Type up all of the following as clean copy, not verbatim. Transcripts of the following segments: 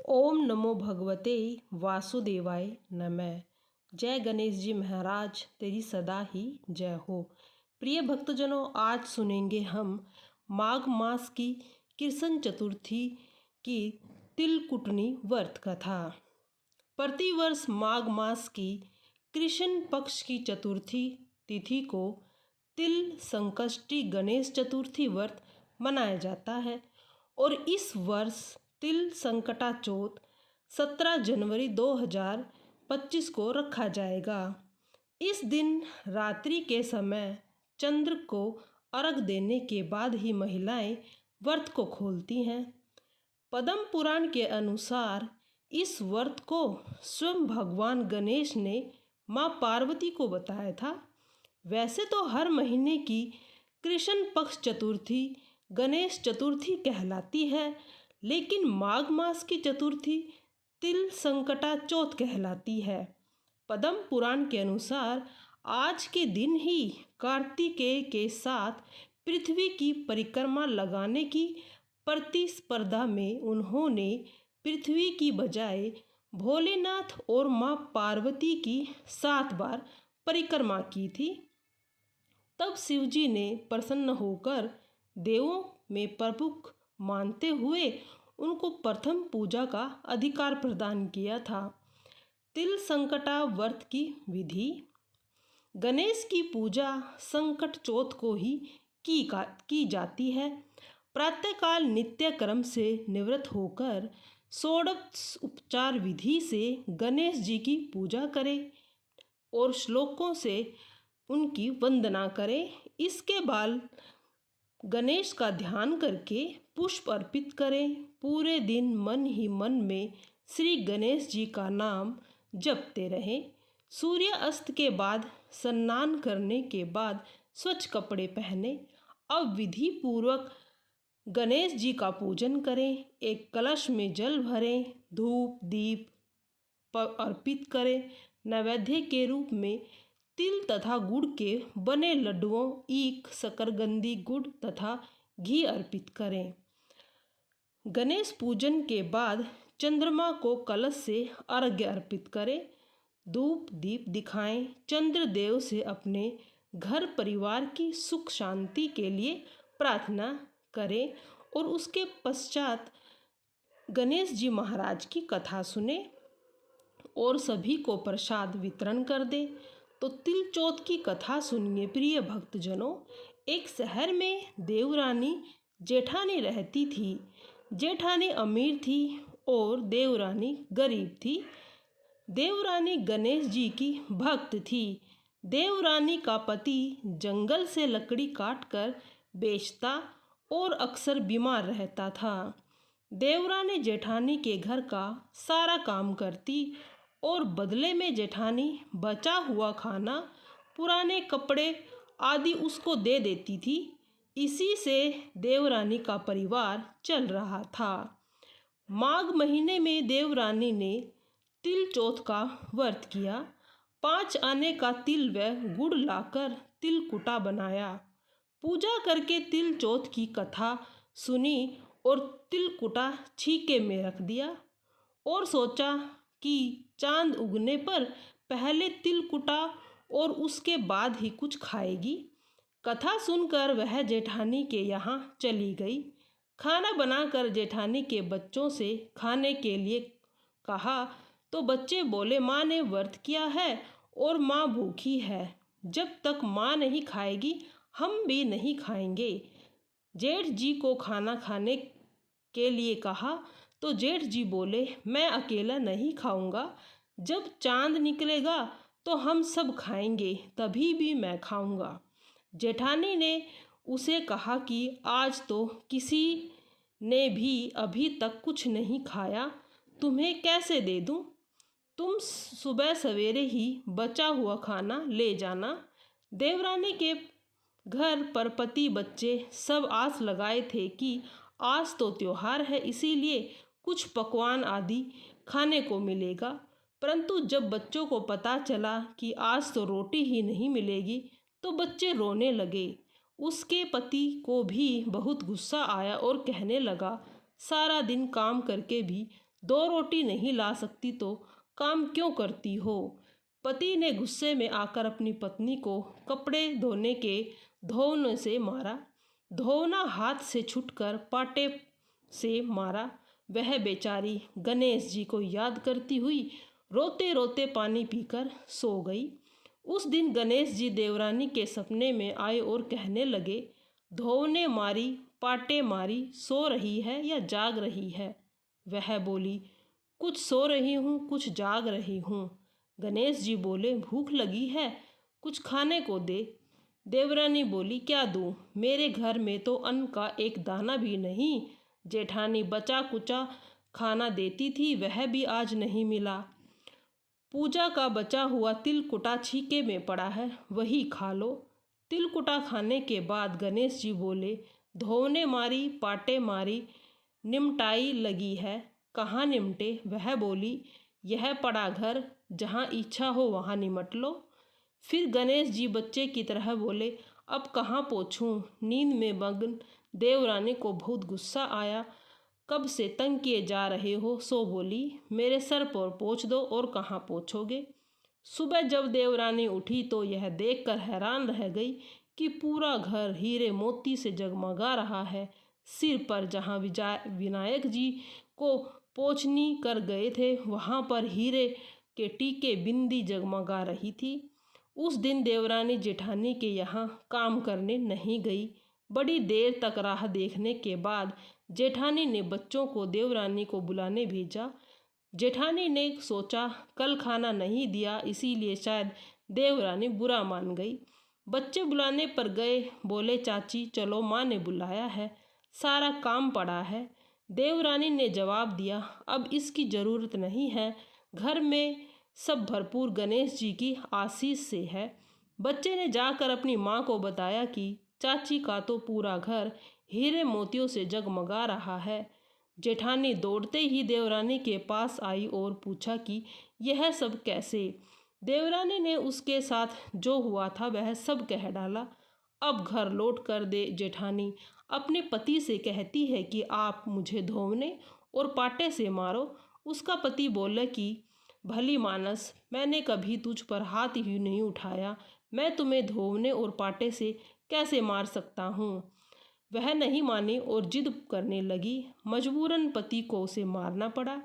ओम नमो भगवते वासुदेवाय नमः। जय गणेश जी महाराज, तेरी सदा ही जय हो। प्रिय भक्तजनों, आज सुनेंगे हम माघ मास की कृष्ण चतुर्थी की तिलकुटनी व्रत कथा। प्रतिवर्ष माघ मास की कृष्ण पक्ष की चतुर्थी तिथि को तिल संकष्टी गणेश चतुर्थी व्रत मनाया जाता है और इस वर्ष तिल संकटा चौथ 17 जनवरी 2025 को रखा जाएगा। इस दिन रात्रि के समय चंद्र को अर्घ देने के बाद ही महिलाएं व्रत को खोलती हैं। पद्म पुराण के अनुसार इस व्रत को स्वयं भगवान गणेश ने माँ पार्वती को बताया था। वैसे तो हर महीने की कृष्ण पक्ष चतुर्थी गणेश चतुर्थी कहलाती है, लेकिन माघ मास की चतुर्थी तिल संकटा चौथ कहलाती है। पद्म पुराण के अनुसार आज के दिन ही कार्तिकेय के साथ पृथ्वी की परिक्रमा लगाने की प्रतिस्पर्धा में उन्होंने पृथ्वी की बजाय भोलेनाथ और माँ पार्वती की 7 बार परिक्रमा की थी। तब शिवजी ने प्रसन्न होकर देवों में प्रमुख मानते हुए उनको प्रथम पूजा का अधिकार प्रदान किया था। तिल संकटा व्रत की विधि। गणेश की पूजा संकट चौथ को ही की जाती है। प्रातःकाल नित्य कर्म से निवृत्त होकर षोडश उपचार विधि से गणेश जी की पूजा करें और श्लोकों से उनकी वंदना करें। इसके बाद गणेश का ध्यान करके पुष्प अर्पित करें। पूरे दिन मन ही मन में श्री गणेश जी का नाम जपते रहें। सूर्य अस्त के बाद स्नान करने के बाद स्वच्छ कपड़े पहने। अब विधि पूर्वक गणेश जी का पूजन करें। एक कलश में जल भरें, धूप दीप अर्पित करें। नैवेद्य के रूप में तिल तथा गुड़ के बने लड्डुओं, ईख, शकरकंदी, गुड़ तथा घी अर्पित करें। गणेश पूजन के बाद चंद्रमा को कलश से अर्घ्य अर्पित करें। धूप दीप दिखाएं। चंद्रदेव से अपने घर परिवार की सुख शांति के लिए प्रार्थना करें और उसके पश्चात गणेश जी महाराज की कथा सुने और सभी को प्रसाद वितरण कर दें। तो तिल चौथ की कथा सुनिए प्रिय भक्तजनों। एक शहर में देवरानी जेठानी रहती थी। जेठानी अमीर थी और देवरानी गरीब थी। देवरानी गणेश जी की भक्त थी। देवरानी का पति जंगल से लकड़ी काटकर बेचता और अक्सर बीमार रहता था। देवरानी जेठानी के घर का सारा काम करती और बदले में जेठानी बचा हुआ खाना, पुराने कपड़े आदि उसको दे देती थी। इसी से देवरानी का परिवार चल रहा था। माघ महीने में देवरानी ने तिल चौथ का व्रत किया। 5 आने का तिल व गुड़ लाकर तिलकुटा बनाया। पूजा करके तिल चौथ की कथा सुनी और तिलकुटा छीके में रख दिया और सोचा कि चांद उगने पर पहले तिलकुटा और उसके बाद ही कुछ खाएगी। कथा सुनकर वह जेठानी के यहाँ चली गई। खाना बनाकर जेठानी के बच्चों से खाने के लिए कहा तो बच्चे बोले, माँ ने व्रत किया है और माँ भूखी है। जब तक माँ नहीं खाएगी हम भी नहीं खाएंगे। जेठ जी को खाना खाने के लिए कहा तो जेठ जी बोले, मैं अकेला नहीं खाऊंगा। जब चांद निकलेगा तो हम सब खाएंगे, तभी भी मैं खाऊंगा। जेठानी ने उसे कहा कि आज तो किसी ने भी अभी तक कुछ नहीं खाया, तुम्हें कैसे दे दूं? तुम सुबह सवेरे ही बचा हुआ खाना ले जाना। देवरानी के घर पर पति बच्चे सब आस लगाए थे कि आज तो त्योहार है, इसीलिए कुछ पकवान आदि खाने को मिलेगा। परंतु जब बच्चों को पता चला कि आज तो रोटी ही नहीं मिलेगी तो बच्चे रोने लगे। उसके पति को भी बहुत गुस्सा आया और कहने लगा, सारा दिन काम करके भी 2 रोटी नहीं ला सकती तो काम क्यों करती हो? पति ने गुस्से में आकर अपनी पत्नी को कपड़े धोने के धोने से मारा। धोना हाथ से छूटकर पाटे से मारा। वह बेचारी गणेश जी को याद करती हुई रोते रोते पानी पीकर सो गई। उस दिन गणेश जी देवरानी के सपने में आए और कहने लगे, धोने मारी, पाटे मारी, सो रही है या जाग रही है? वह बोली, कुछ सो रही हूँ, कुछ जाग रही हूँ। गणेश जी बोले, भूख लगी है, कुछ खाने को दे। देवरानी बोली, क्या दूँ? मेरे घर में तो अन्न का एक दाना भी नहीं। जेठानी बचा कुचा खाना देती थी, वह भी आज नहीं मिला। पूजा का बचा हुआ तिलकुटा छीके में पड़ा है, वही खा लो। तिलकुटा खाने के बाद गणेश जी बोले, धोने मारी, पाटे मारी, निमटाई लगी है, कहाँ निमटे? वह बोली, यह पड़ा घर, जहाँ इच्छा हो वहाँ निमट लो। फिर गणेश जी बच्चे की तरह बोले, अब कहाँ पोंछूं? नींद में मग्न देवरानी को बहुत गुस्सा आया। कब से तंग किए जा रहे हो? सो बोली, मेरे सर पर पोंछ दो। और कहाँ पोंछोगे? सुबह जब देवरानी उठी तो यह देखकर हैरान रह गई कि पूरा घर हीरे मोती से जगमगा रहा है। सिर पर जहाँ विनायक जी को पोंछनी कर गए थे, वहाँ पर हीरे के टीके बिंदी जगमगा रही थी। उस दिन देवरानी जेठानी के यहाँ काम करने नहीं गई। बड़ी देर तक राह देखने के बाद जेठानी ने बच्चों को देवरानी को बुलाने भेजा। जेठानी ने सोचा कल खाना नहीं दिया, इसीलिए शायद देवरानी बुरा मान गई। बच्चे बुलाने पर गए। बोले, चाची चलो, माँ ने बुलाया है, सारा काम पड़ा है। देवरानी ने जवाब दिया, अब इसकी ज़रूरत नहीं है, घर में सब भरपूर गणेश जी की आशीष से है। बच्चे ने जाकर अपनी माँ को बताया कि चाची का तो पूरा घर हीरे मोतियों से जगमगा रहा है। जेठानी दौड़ते ही देवरानी के पास आई और पूछा कि यह सब कैसे? देवरानी ने उसके साथ जो हुआ था वह सब कह डाला। अब घर लौट कर जेठानी अपने पति से कहती है कि आप मुझे धोने और पाटे से मारो। उसका पति बोला कि भली मानस, मैंने कभी तुझ पर हाथ ही नहीं उठाया, मैं तुम्हें धोने और पाटे से कैसे मार सकता हूँ? वह नहीं मानी और जिद करने लगी। मजबूरन पति को उसे मारना पड़ा।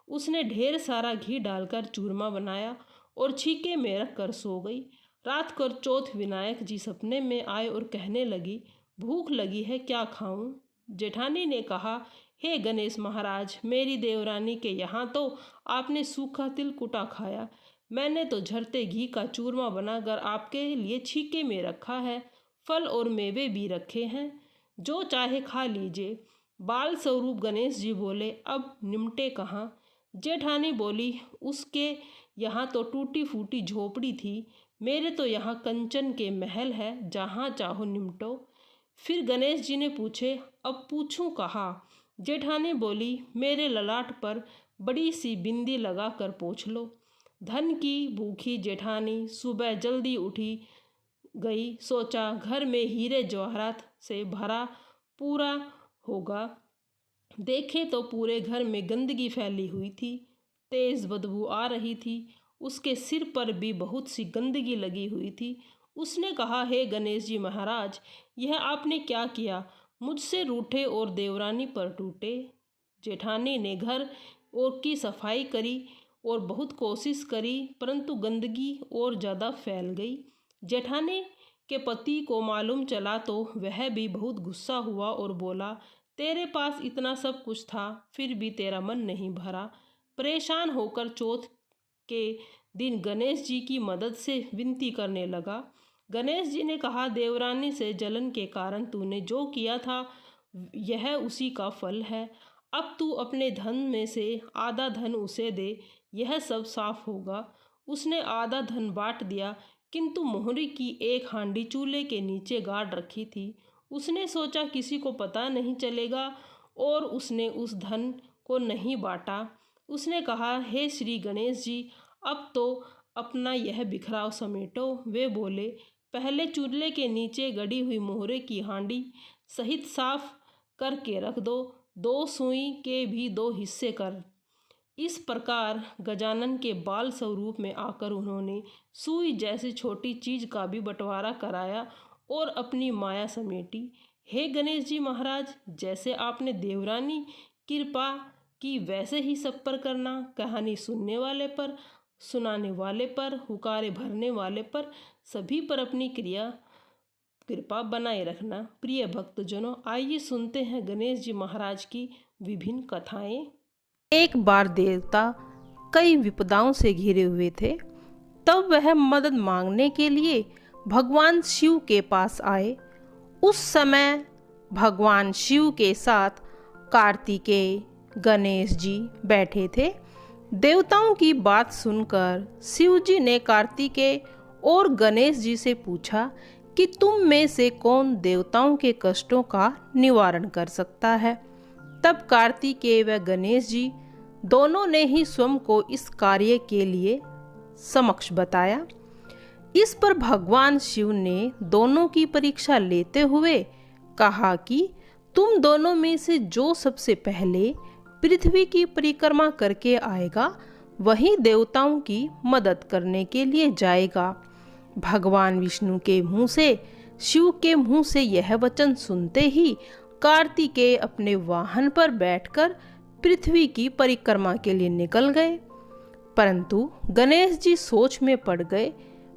उसने ढेर सारा घी डालकर चूरमा बनाया और छीके में रख कर सो गई। रात को चौथ विनायक जी सपने में आए और कहने लगी, भूख लगी है, क्या खाऊं? जेठानी ने कहा, हे गणेश महाराज, मेरी देवरानी के यहाँ तो आपने सूखा तिलकुटा खाया, मैंने तो झरते घी का चूरमा बनाकर आपके लिए छीके में रखा है, फल और मेवे भी रखे हैं, जो चाहे खा लीजिए। बाल स्वरूप गणेश जी बोले, अब निमटे कहाँ? जेठानी बोली, उसके यहाँ तो टूटी फूटी झोपड़ी थी, मेरे तो यहाँ कंचन के महल है, जहाँ चाहो निमटो। फिर गणेश जी ने पूछे, अब पूछूं कहाँ? जेठानी बोली, मेरे ललाट पर बड़ी सी बिंदी लगा कर पोंछ लो। धन की भूखी जेठानी सुबह जल्दी उठी गई। सोचा घर में हीरे जवाहरात से भरा पूरा होगा। देखे तो पूरे घर में गंदगी फैली हुई थी, तेज बदबू आ रही थी। उसके सिर पर भी बहुत सी गंदगी लगी हुई थी। उसने कहा, हे गणेश जी महाराज, यह आपने क्या किया? मुझसे रूठे और देवरानी पर टूटे। जेठानी ने घर और की सफाई करी और बहुत कोशिश करी, परंतु गंदगी और ज़्यादा फैल गई। जेठानी के पति को मालूम चला तो वह भी बहुत गुस्सा हुआ और बोला, तेरे पास इतना सब कुछ था, फिर भी तेरा मन नहीं भरा। परेशान होकर चौथ के दिन गणेश जी की मदद से विनती करने लगा। गणेश जी ने कहा, देवरानी से जलन के कारण तूने जो किया था यह उसी का फल है। अब तू अपने धन में से आधा धन उसे दे, यह सब साफ होगा। उसने आधा धन बांट दिया, किंतु मोहरी की एक हांडी चूल्हे के नीचे गाड़ रखी थी। उसने सोचा किसी को पता नहीं चलेगा और उसने उस धन को नहीं बांटा। उसने कहा, हे श्री गणेश जी, अब तो अपना यह बिखराव समेटो। वे बोले, पहले चूल्हे के नीचे गड़ी हुई मोहरे की हांडी सहित साफ करके रख दो, 2 सुई के भी 2 हिस्से कर। इस प्रकार गजानन के बाल स्वरूप में आकर उन्होंने सुई जैसी छोटी चीज का भी बंटवारा कराया और अपनी माया समेटी। हे गणेश जी महाराज, जैसे आपने देवरानी कृपा की वैसे ही सब पर करना। कहानी सुनने वाले पर, सुनाने वाले पर, हुकारे भरने वाले पर, सभी पर अपनी कृपा बनाए रखना। प्रिय भक्तजनों, आइए सुनते हैं गणेश जी महाराज की विभिन्न कथाएं। एक बार देवता कई विपदाओं से घिरे हुए थे। तब वह मदद मांगने के लिए भगवान शिव के पास आए। उस समय भगवान शिव के साथ कार्तिकेय, गणेश जी बैठे थे। देवताओं की बात सुनकर शिव जी ने कार्तिकेय और गणेश जी से पूछा कि तुम में से कौन देवताओं के कष्टों का निवारण कर सकता है। तब कार्तिकेय व गणेश जी दोनों ने ही स्वयं को इस कार्य के लिए समक्ष बताया। इस पर भगवान शिव ने दोनों की परीक्षा लेते हुए कहा कि तुम दोनों में से जो सबसे पहले पृथ्वी की परिक्रमा करके आएगा वही देवताओं की मदद करने के लिए जाएगा। भगवान विष्णु के मुंह से शिव के मुंह से यह वचन सुनते ही कार्तिकेय अपने वाहन पर बैठकर पृथ्वी की परिक्रमा के लिए निकल गए। परंतु गणेश जी सोच में पड़ गए।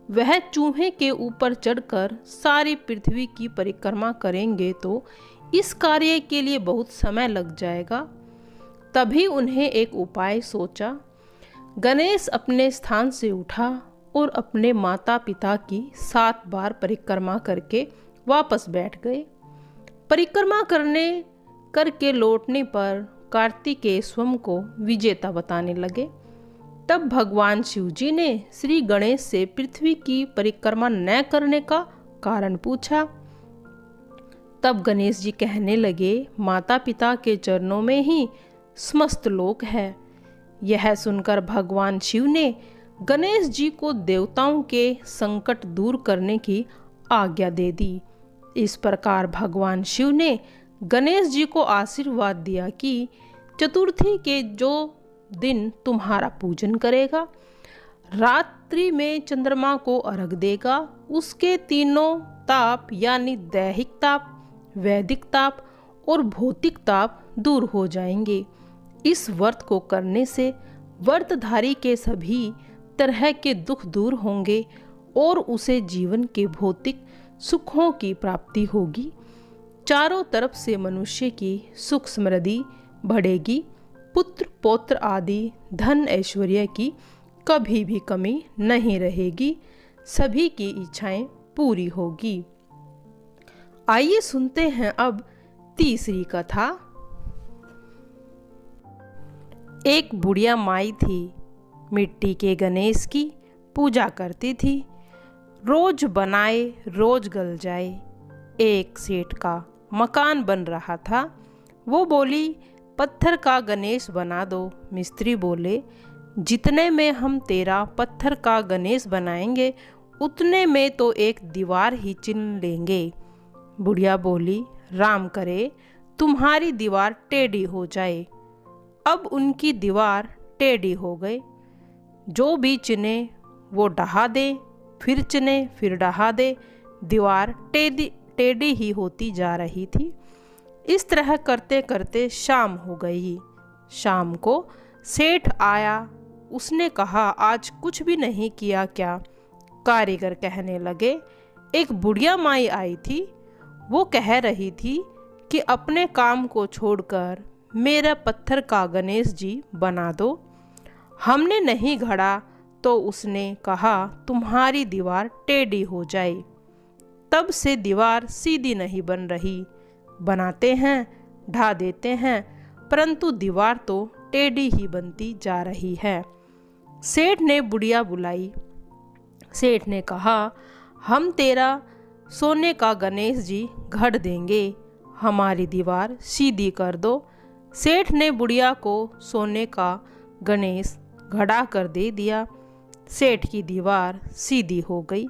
वह चूहे के ऊपर चढ़कर सारी पृथ्वी की परिक्रमा करेंगे तो इस कार्य के लिए बहुत समय लग जाएगा। तभी उन्हें एक उपाय सोचा। गणेश अपने स्थान से उठा और अपने माता पिता की 7 बार परिक्रमा करके वापस बैठ गए। परिक्रमा करके लौटने पर कार्तिकेय स्वयं को विजेता बताने लगे। तब भगवान शिव जी ने श्री गणेश से पृथ्वी की परिक्रमा न करने का कारण पूछा। तब गणेश जी कहने लगे, माता पिता के चरणों में ही समस्त लोक है। यह सुनकर भगवान शिव ने गणेश जी को देवताओं के संकट दूर करने की आज्ञा दे दी। इस प्रकार भगवान शिव ने गणेश जी को आशीर्वाद दिया कि चतुर्थी के जो दिन तुम्हारा पूजन करेगा, रात्रि में चंद्रमा को अर्घ देगा, उसके तीनों ताप यानी दैहिक ताप, वैदिक ताप और भौतिक ताप दूर हो जाएंगे। इस व्रत को करने से व्रतधारी के सभी तरह के दुख दूर होंगे और उसे जीवन के भौतिक सुखों की प्राप्ति होगी। चारों तरफ से मनुष्य की सुख समृद्धि बढ़ेगी। पुत्र पौत्र आदि धन ऐश्वर्य की कभी भी कमी नहीं रहेगी। सभी की इच्छाएं पूरी होगी। आइए सुनते हैं अब तीसरी कथा। एक बुढ़िया माई थी, मिट्टी के गणेश की पूजा करती थी। रोज बनाए रोज गल जाए। एक सेठ का मकान बन रहा था। वो बोली, पत्थर का गणेश बना दो। मिस्त्री बोले, जितने में हम तेरा पत्थर का गणेश बनाएंगे उतने में तो एक दीवार ही चिन लेंगे। बुढ़िया बोली, राम करे तुम्हारी दीवार टेढ़ी हो जाए। अब उनकी दीवार टेढ़ी हो गई। जो भी चिने वो ढहा दे, फिर चिने फिर ढहा दे। दीवार टेढ़ी ही होती जा रही थी। इस तरह करते करते शाम हो गई। शाम को सेठ आया। उसने कहा, आज कुछ भी नहीं किया क्या? कारीगर कहने लगे, एक बुढ़िया माई आई थी। वो कह रही थी कि अपने काम को छोड़कर मेरा पत्थर का गणेश जी बना दो। हमने नहीं गढ़ा तो उसने कहा तुम्हारी दीवार टेढ़ी हो जाए। तब से दीवार सीधी नहीं बन रही। बनाते हैं, ढा देते हैं, परंतु दीवार तो टेढ़ी ही बनती जा रही है। सेठ ने बुढ़िया बुलाई। सेठ ने कहा, हम तेरा सोने का गणेश जी गढ़ देंगे, हमारी दीवार सीधी कर दो। सेठ ने बुढ़िया को सोने का गणेश गढ़ा कर दे दिया। सेठ की दीवार सीधी हो गई।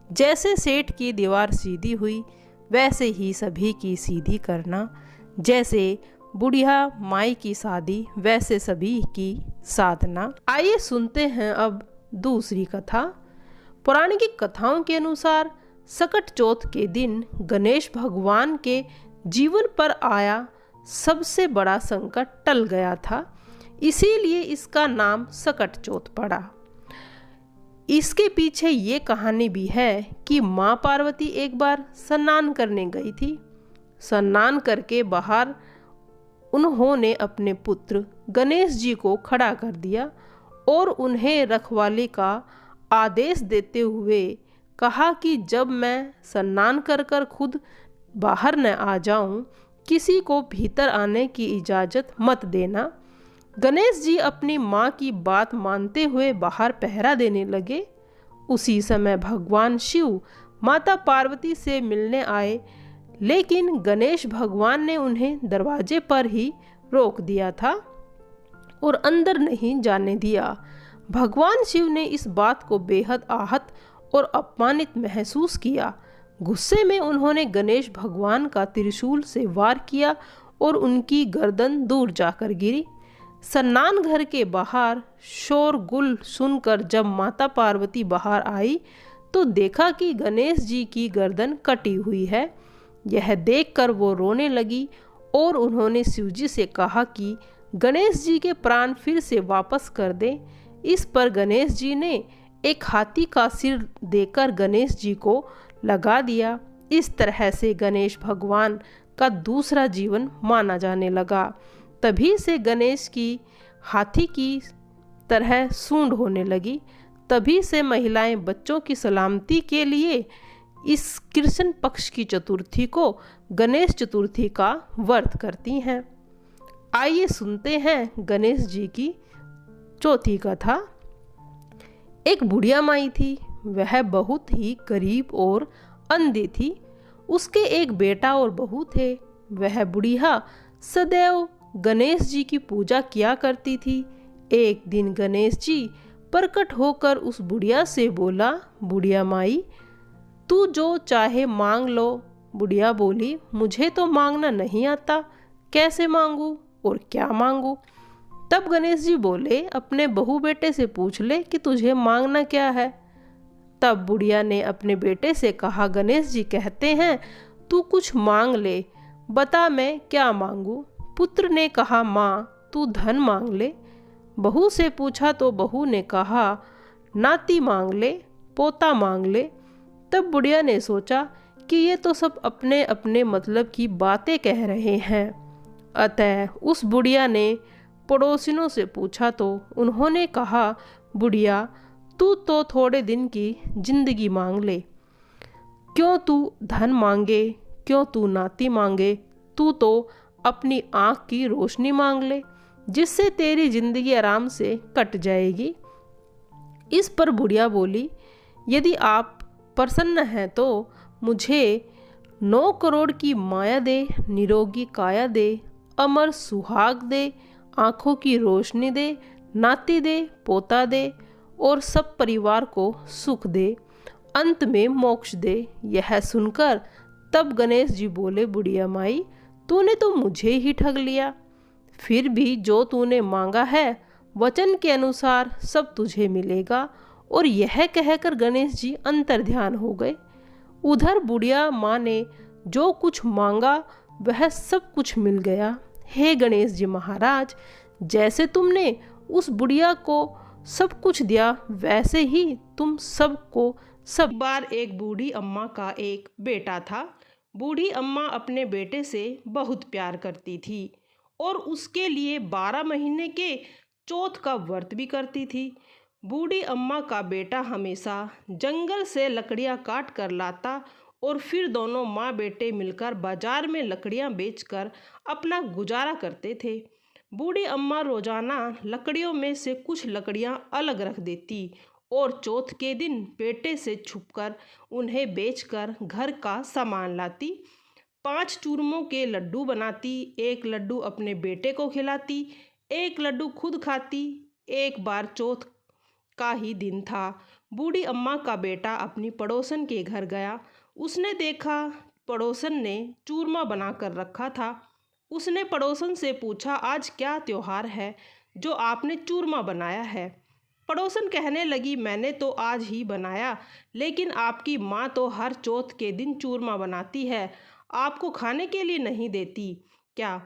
जैसे सेठ की दीवार सीधी हुई वैसे ही सभी की सीधी करना। जैसे बुढ़िया माई की शादी वैसे सभी की साधना। आइए सुनते हैं अब दूसरी कथा। पौराणिक कथाओं के अनुसार सकट चौथ के दिन गणेश भगवान के जीवन पर आया सबसे बड़ा संकट टल गया था, इसीलिए इसका नाम सकट चौथ पड़ा। इसके पीछे ये कहानी भी है कि माँ पार्वती एक बार स्नान करने गई थी। स्नान करके बाहर उन्होंने अपने पुत्र गणेश जी को खड़ा कर दिया और उन्हें रखवाली का आदेश देते हुए कहा कि जब मैं स्नान कर कर खुद बाहर न आ जाऊं, किसी को भीतर आने की इजाज़त मत देना। गणेश जी अपनी माँ की बात मानते हुए बाहर पहरा देने लगे। उसी समय भगवान शिव माता पार्वती से मिलने आए, लेकिन गणेश भगवान ने उन्हें दरवाजे पर ही रोक दिया था और अंदर नहीं जाने दिया। भगवान शिव ने इस बात को बेहद आहत और अपमानित महसूस किया। गुस्से में उन्होंने गणेश भगवान का त्रिशूल से वार किया और उनकी गर्दन दूर जाकर गिरी। स्नान घर के बाहर शोरगुल सुनकर जब माता पार्वती बाहर आई तो देखा कि गणेश जी की गर्दन कटी हुई है। यह देखकर वो रोने लगी और उन्होंने शिवजी से कहा कि गणेश जी के प्राण फिर से वापस कर दें। इस पर गणेश जी ने एक हाथी का सिर देकर गणेश जी को लगा दिया। इस तरह से गणेश भगवान का दूसरा जीवन माना जाने लगा। तभी से गणेश की हाथी की तरह सूंड होने लगी। तभी से महिलाएं बच्चों की सलामती के लिए इस कृष्ण पक्ष की चतुर्थी को गणेश चतुर्थी का व्रत करती हैं। आइए सुनते हैं गणेश जी की चौथी कथा। एक बुढ़िया माई थी। वह बहुत ही गरीब और अंधी थी। उसके एक बेटा और बहू थे। वह बुढ़िया सदैव गणेश जी की पूजा किया करती थी। एक दिन गणेश जी प्रकट होकर उस बुढ़िया से बोला, बुढ़िया माई, तू जो चाहे मांग लो। बुढ़िया बोली, मुझे तो मांगना नहीं आता, कैसे मांगू और क्या मांगू। तब गणेश जी बोले, अपने बहू बेटे से पूछ ले कि तुझे मांगना क्या है। तब बुढ़िया ने अपने बेटे से कहा, गणेश जी कहते हैं तू कुछ मांग ले, बता मैं क्या मांगू। पुत्र ने कहा, माँ तू धन मांग ले। बहू से पूछा तो बहू ने कहा, नाती मांग ले, पोता मांग ले। तब बुढ़िया ने सोचा कि ये तो सब अपने अपने मतलब की बातें कह रहे हैं। अतः उस बुढ़िया ने पड़ोसिनों से पूछा तो उन्होंने कहा, बुढ़िया तू तो थोड़े दिन की जिंदगी मांग ले। क्यों तू धन मांगे, क्यों तू नाती मांगे, तू तो अपनी आँख की रोशनी मांग ले, जिससे तेरी जिंदगी आराम से कट जाएगी। इस पर बुढ़िया बोली, यदि आप प्रसन्न हैं तो मुझे 9 करोड़ की माया दे, निरोगी काया दे, अमर सुहाग दे, आँखों की रोशनी दे, नाती दे, पोता दे और सब परिवार को सुख दे, अंत में मोक्ष दे। यह सुनकर तब गणेश जी बोले, बुढ़िया माई, तूने तो मुझे ही ठग लिया। फिर भी जो तूने मांगा है वचन के अनुसार सब तुझे मिलेगा। और यह कहकर गणेश जी अंतर्ध्यान हो गए। उधर बुढ़िया माँ ने जो कुछ मांगा वह सब कुछ मिल गया। हे गणेश जी महाराज, जैसे तुमने उस बुढ़िया को सब कुछ दिया वैसे ही तुम सबको सब। बार एक बूढ़ी अम्मा का एक बेटा था। बूढ़ी अम्मा अपने बेटे से बहुत प्यार करती थी और उसके लिए 12 महीने के चौथ का व्रत भी करती थी। बूढ़ी अम्मा का बेटा हमेशा जंगल से लकड़ियाँ काट कर लाता और फिर दोनों माँ बेटे मिलकर बाजार में लकड़ियाँ बेचकर अपना गुजारा करते थे। बूढ़ी अम्मा रोजाना लकड़ियों में से कुछ लकड़ियाँ अलग रख देती और चौथ के दिन बेटे से छुपकर उन्हें बेचकर घर का सामान लाती। 5 चूरमों के लड्डू बनाती, 1 लड्डू अपने बेटे को खिलाती, 1 लड्डू खुद खाती। एक बार चौथ का ही दिन था। बूढ़ी अम्मा का बेटा अपनी पड़ोसन के घर गया। उसने देखा पड़ोसन ने चूरमा बना कर रखा था। उसने पड़ोसन से पूछा, आज क्या त्योहार है जो आपने चूरमा बनाया है? पड़ोसन कहने लगी, मैंने तो आज ही बनाया, लेकिन आपकी माँ तो हर चौथ के दिन चूरमा बनाती है, आपको खाने के लिए नहीं देती क्या?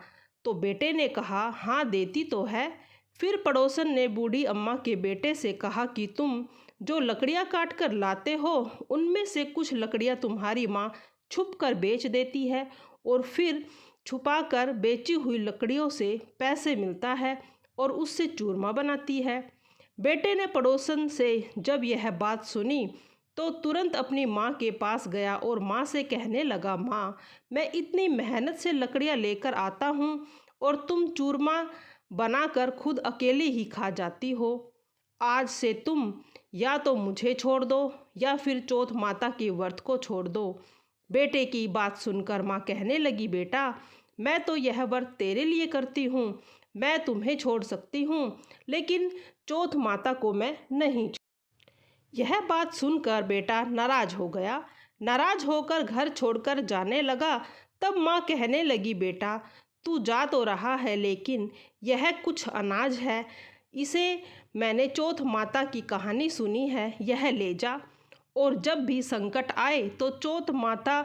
तो बेटे ने कहा, हाँ देती तो है। फिर पड़ोसन ने बूढ़ी अम्मा के बेटे से कहा कि तुम जो लकड़ियाँ काट कर लाते हो, उनमें से कुछ लकड़ियाँ तुम्हारी माँ छुप कर बेच देती है और फिर छुपा कर बेची हुई लकड़ियों से पैसे मिलता है और उससे चूरमा बनाती है। बेटे ने पड़ोसन से जब यह बात सुनी तो तुरंत अपनी माँ के पास गया और माँ से कहने लगा, माँ, मैं इतनी मेहनत से लकड़ियाँ लेकर आता हूँ और तुम चूरमा बनाकर खुद अकेले ही खा जाती हो। आज से तुम या तो मुझे छोड़ दो या फिर चौथ माता के व्रत को छोड़ दो। बेटे की बात सुनकर माँ कहने लगी, बेटा, मैं तो यह व्रत तेरे लिए करती हूँ, मैं तुम्हें छोड़ सकती हूँ, लेकिन चौथ माता को मैं नहीं। यह बात सुनकर बेटा नाराज हो गया। नाराज होकर घर छोड़कर जाने लगा। तब माँ कहने लगी, बेटा, तू जा तो रहा है, लेकिन यह कुछ अनाज है, इसे मैंने चौथ माता की कहानी सुनी है, यह ले जा और जब भी संकट आए तो चौथ माता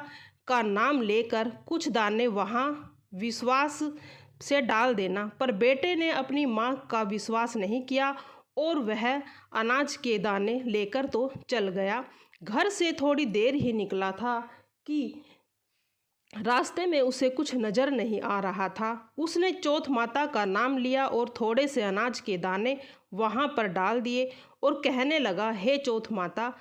का नाम लेकर कुछ दाने वहाँ विश्वास से डाल देना। पर बेटे ने अपनी माँ का विश्वास नहीं किया और वह अनाज के दाने लेकर तो चल गया। घर से थोड़ी देर ही निकला था कि रास्ते में उसे कुछ नज़र नहीं आ रहा था। उसने चौथ माता का नाम लिया और थोड़े से अनाज के दाने वहाँ पर डाल दिए और कहने लगा, हे चौथ माता,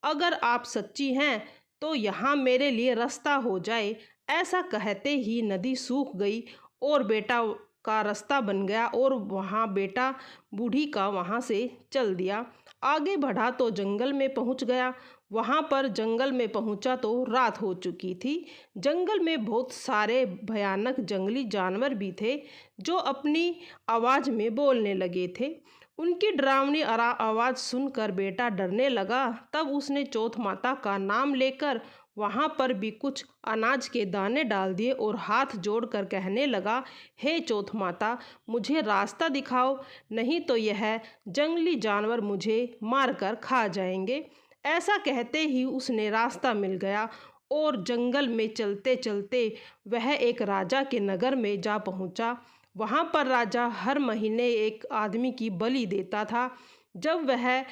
अगर आप सच्ची हैं तो यहाँ मेरे लिए रास्ता हो जाए। ऐसा कहते ही नदी सूख गई और बेटा का रास्ता बन गया और वहाँ बेटा बूढ़ी का वहाँ से चल दिया। आगे बढ़ा तो जंगल में पहुँच गया। वहाँ पर जंगल में पहुँचा तो रात हो चुकी थी। जंगल में बहुत सारे भयानक जंगली जानवर भी थे जो अपनी आवाज़ में बोलने लगे थे। उनकी डरावनी आवाज़ सुनकर बेटा डरने लगा। तब उसने चौथ माता का नाम लेकर वहाँ पर भी कुछ अनाज के दाने डाल दिए और हाथ जोड़कर कहने लगा, हे चौथ माता, मुझे रास्ता दिखाओ, नहीं तो यह जंगली जानवर मुझे मारकर खा जाएंगे। ऐसा कहते ही उसने रास्ता मिल गया और जंगल में चलते चलते वह एक राजा के नगर में जा पहुंचा। वहां पर राजा हर महीने एक आदमी की बलि देता था। जब वह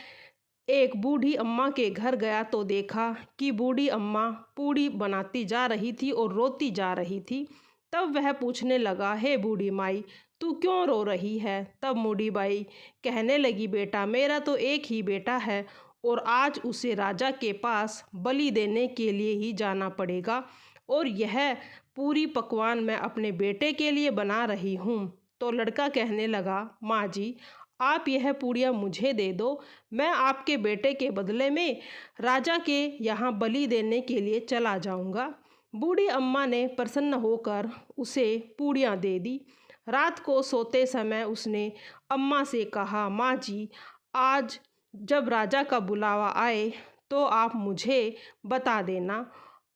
एक बूढ़ी अम्मा के घर गया तो देखा कि बूढ़ी अम्मा पूड़ी बनाती जा रही थी और रोती जा रही थी। तब वह पूछने लगा, हे बूढ़ी माई, तू क्यों रो रही है? तब बूढ़ी बाई कहने लगी, बेटा, मेरा तो एक ही बेटा है और आज उसे राजा के पास बलि देने के लिए ही जाना पड़ेगा और यह पूरी पकवान मैं अपने बेटे के लिए बना रही हूँ। तो लड़का कहने लगा, माँ जी, आप यह पूड़ियाँ मुझे दे दो, मैं आपके बेटे के बदले में राजा के यहाँ बलि देने के लिए चला जाऊँगा। बूढ़ी अम्मा ने प्रसन्न होकर उसे पूड़ियाँ दे दी। रात को सोते समय उसने अम्मा से कहा, माँ जी, आज जब राजा का बुलावा आए तो आप मुझे बता देना।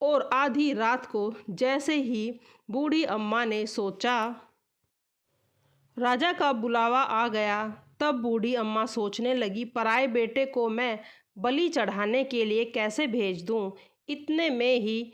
और आधी रात को जैसे ही बूढ़ी अम्मा ने सोचा राजा का बुलावा आ गया, तब बूढ़ी अम्मा सोचने लगी, पराए बेटे को मैं बलि चढ़ाने के लिए कैसे भेज दूं। इतने में ही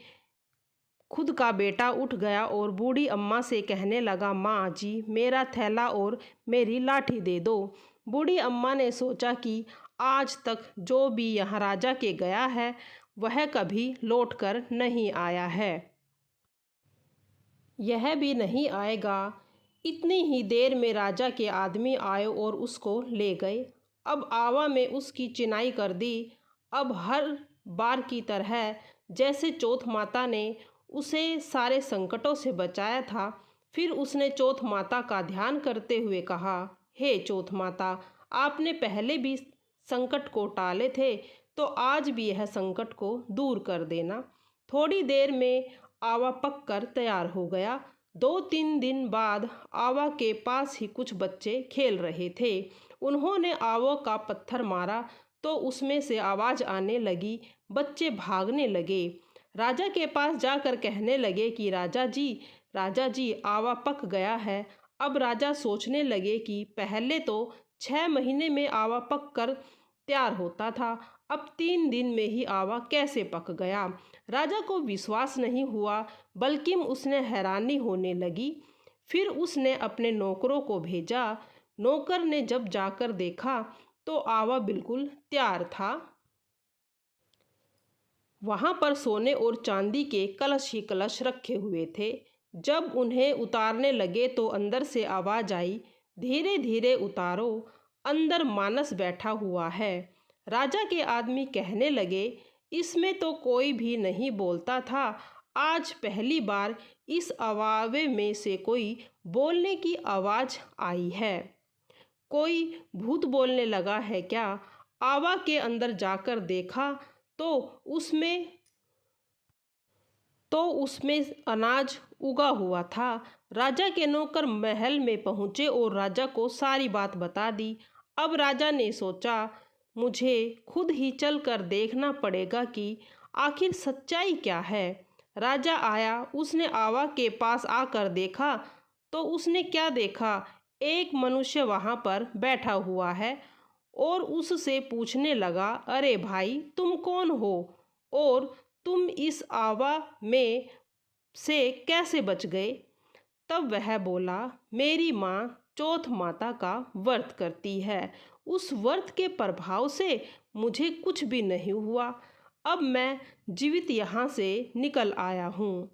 खुद का बेटा उठ गया और बूढ़ी अम्मा से कहने लगा, माँ जी, मेरा थैला और मेरी लाठी दे दो। बूढ़ी अम्मा ने सोचा कि आज तक जो भी यहाँ राजा के गया है वह कभी लौटकर नहीं आया है, यह भी नहीं आएगा। इतनी ही देर में राजा के आदमी आए और उसको ले गए। अब आवा में उसकी चिनाई कर दी। अब हर बार की तरह जैसे चौथ माता ने उसे सारे संकटों से बचाया था, फिर उसने चौथ माता का ध्यान करते हुए कहा, हे चौथ माता, आपने पहले भी संकट को टाले थे तो आज भी यह संकट को दूर कर देना। थोड़ी देर में आवा पक कर तैयार हो गया। 2-3 दिन बाद आवा के पास ही कुछ बच्चे खेल रहे थे। उन्होंने आवा का पत्थर मारा तो उसमें से आवाज़ आने लगी। बच्चे भागने लगे। राजा के पास जाकर कहने लगे कि राजा जी, राजा जी आवा पक गया है। अब राजा सोचने लगे कि पहले तो 6 महीने में आवा पक कर तैयार होता था, अब 3 दिन में ही आवा कैसे पक गया। राजा को विश्वास नहीं हुआ, बल्कि उसने हैरानी होने लगी। फिर उसने अपने नौकरों को भेजा। नौकर ने जब जाकर देखा तो आवा बिल्कुल तैयार था। वहाँ पर सोने और चांदी के कलश ही कलश रखे हुए थे। जब उन्हें उतारने लगे तो अंदर से आवाज़ आई, धीरे धीरे उतारो, अंदर मानस बैठा हुआ है। राजा के आदमी कहने लगे, इसमें तो कोई भी नहीं बोलता था, आज पहली बार इस अवावे में से कोई बोलने की आवाज़ आई है। कोई भूत बोलने लगा है क्या? आवा के अंदर जाकर देखा तो उसमें अनाज उगा हुआ था। राजा के नौकर महल में पहुंचे और राजा को सारी बात बता दी। अब राजा ने सोचा, मुझे खुद ही चलकर देखना पड़ेगा कि आखिर सच्चाई क्या है। राजा आया, उसने आवा के पास आकर देखा तो उसने क्या देखा, एक मनुष्य वहाँ पर बैठा हुआ है और उससे पूछने लगा, अरे भाई तुम कौन हो और तुम इस आवा में से कैसे बच गए। तब वह बोला, मेरी माँ चौथ माता का व्रत करती है, उस व्रत के प्रभाव से मुझे कुछ भी नहीं हुआ, अब मैं जीवित यहाँ से निकल आया हूँ।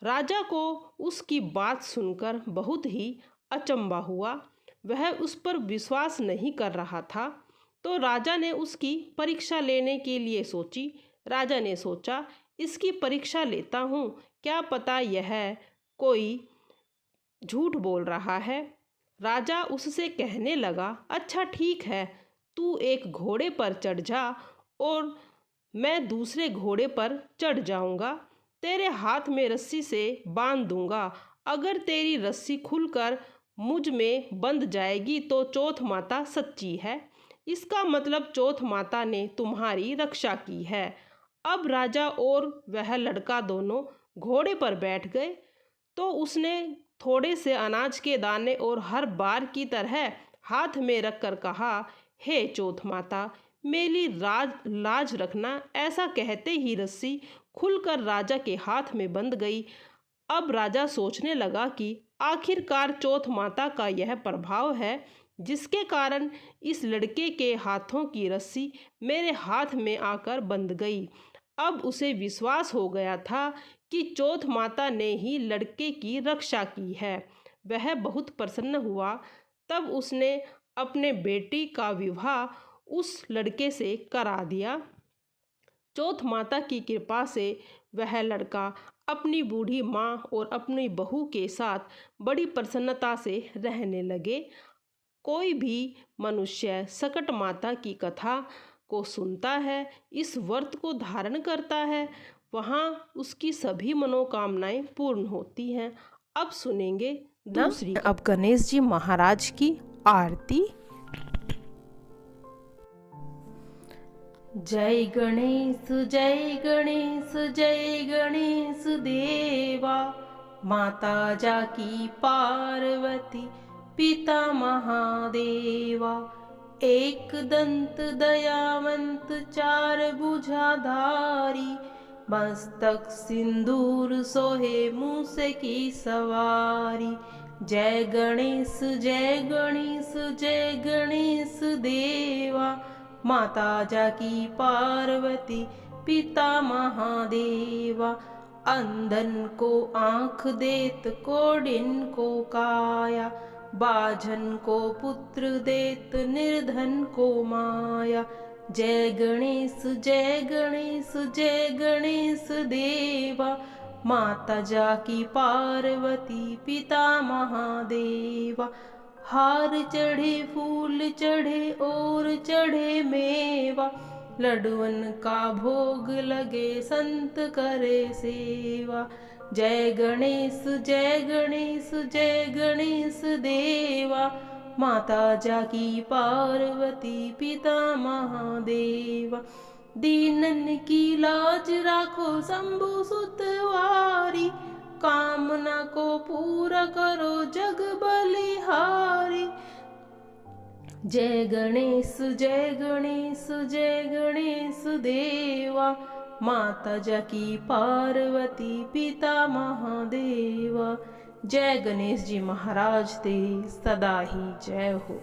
राजा को उसकी बात सुनकर बहुत ही अचंभा हुआ। वह उस पर विश्वास नहीं कर रहा था। तो राजा ने उसकी परीक्षा लेने के लिए सोची। राजा ने सोचा, इसकी परीक्षा लेता हूँ, क्या पता यह कोई झूठ बोल रहा है। राजा उससे कहने लगा, अच्छा ठीक है, तू एक घोड़े पर चढ़ जा और मैं दूसरे घोड़े पर चढ़ जाऊंगा, तेरे हाथ में रस्सी से बांध दूंगा। अगर तेरी रस्सी खुलकर मुझ में बंध जाएगी तो चौथ माता सच्ची है, इसका मतलब चौथ माता ने तुम्हारी रक्षा की है। अब राजा और वह लड़का दोनों घोड़े पर बैठ गए। तो उसने थोड़े से अनाज के दाने और हर बार की तरह हाथ में रखकर कहा, हे चौथ माता, मेरी लाज रखना। ऐसा कहते ही रस्सी खुलकर राजा के हाथ में बंध गई। अब राजा सोचने लगा कि आखिरकार चौथ माता का यह प्रभाव है जिसके कारण इस लड़के के हाथों की रस्सी मेरे हाथ में आकर बंध गई। अब उसे विश्वास हो गया था कि चौथ माता ने ही लड़के की रक्षा की है। वह बहुत प्रसन्न हुआ। तब उसने अपने बेटी का विवाह उस लड़के से करा दिया। चौथ माता की कृपा से वह लड़का अपनी बूढ़ी माँ और अपनी बहू के साथ बड़ी प्रसन्नता से रहने लगे। कोई भी मनुष्य सकट माता की कथा को सुनता है, इस व्रत को धारण करता है, वहाँ उसकी सभी मनोकामनाएं पूर्ण होती हैं। अब सुनेंगे दूसरी। अब गणेश जी महाराज की आरती। जय गणेश जय गणेश जय गणेश देवा, माता जाकी पार्वती पिता महादेवा। एक दंत दयावंत चार भुजाधारी, मस्तक सिंदूर सोहे मूस की सवारी। जय गणेश जय गणेश जय गणेश देवा, माता जाकी पार्वती पिता महादेवा। अंधन को आँख देत कोढ़िन को काया, बाझन को पुत्र देत निर्धन को माया। जय गणेश जय गणेश जय गणेश देवा, माता जाकी पार्वती पिता महादेवा। हार चढ़े फूल चढ़े और चढ़े मेवा, लड्डुअन का भोग लगे संत करे सेवा। जय गणेश जय गणेश जय गणेश देवा, माता जाकी पार्वती पिता महादेवा। दीनन की लाज राखो शंभु सुतवारी, कामना को पूरा करो जग बलिहारी। जय गणेश जय गणेश जय गणेश देवा, माता जकी पार्वती पिता महादेवा। जय गणेश जी महाराज तेरी सदा ही जय हो।